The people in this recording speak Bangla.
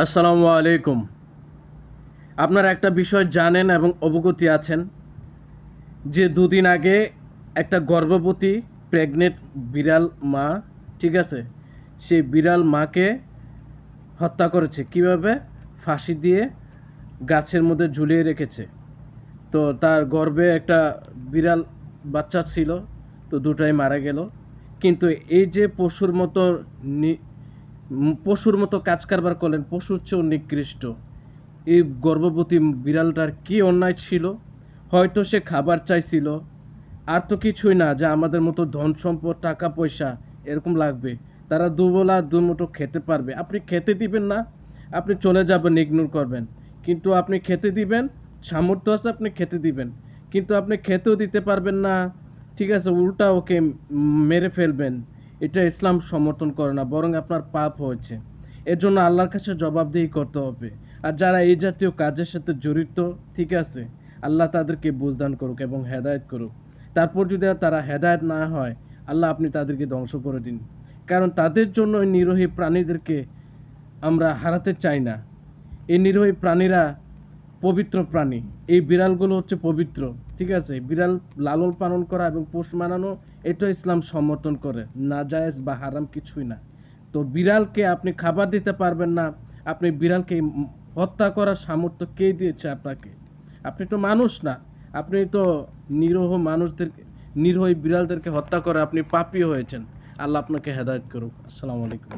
আসসালামু আলাইকুম। আপনারা একটা বিষয় জানেন এবং অবগত আছেন যে দুদিন আগে একটা গর্ভবতী প্রেগনেন্ট বিড়াল মা, ঠিক আছে, সেই বিড়াল মাকে হত্যা করেছে। কিভাবে? ফাঁসি দিয়ে গাছের মধ্যে ঝুলিয়ে রেখেছে। তো তার গর্ভে একটা বিড়াল বাচ্চা ছিল, তো দুটাই মারা গেল। কিন্তু এই যে পশুর মতো কাজ কারবার করলেন, পশুর চেয়েও নিকৃষ্ট এই গর্ভবতী বিড়ালটার কি অন্যায় ছিল? হয়তো সে খাবার চাইছিল, আর তো কিছুই না, যে আমাদের মতো ধন সম্পদ টাকা পয়সা এরকম লাগবে। তারা দুবেলা দুমুঠো খেতে পারবে, আপনি খেতে দিবেন না, আপনি চলে যাবেন, ইগনোর করবেন। কিন্তু আপনি খেতে দিবেন, সামর্থ্য আছে আপনি খেতে দিবেন, কিন্তু আপনি খেতেও দিতে পারবেন না, ঠিক আছে, উল্টা ওকে মেরে ফেলবেন। এটা ইসলাম সমর্থন করে না, বরং আপনার পাপ হয়েছে। এর জন্য আল্লাহর কাছে জবাবদিহি করতে হবে। আর যারা এই জাতীয় কাজের সাথে জড়িত, ঠিক আছে, আল্লাহ তাদেরকে বুঝদান করুক এবং হেদায়েত করুক। তারপর যদি তারা হেদায়েত না হয়, আল্লাহ আপনি তাদেরকে ধ্বংস করে দিন। কারণ তাদের জন্য ওই নিরীহ প্রাণীদেরকে আমরা হারাতে চাই না। এই নিরীহ প্রাণীরা পবিত্র প্রাণী। এই বিড়ালগুলো হচ্ছে পবিত্র, ঠিক আছে। বিড়াল লালন পালন করা এবং পোষ মানানো, এটা ইসলাম সমর্থন করে। নাজায়েজ বা হারাম কিছুই না। তো বিড়ালকে আপনি খাবার দিতে পারবেন না, আপনি বিড়ালকে হত্যা করার সামর্থ্য কে দিয়েছে আপনাকে? আপনি তো মানুষ না, আপনি তো নিরীহ মানুষদেরকে, নিরীহ বিড়ালদেরকে হত্যা করে আপনি পাপী হয়েছেন। আল্লাহ আপনাকে হেদায়েত করুক। আসসালামু আলাইকুম।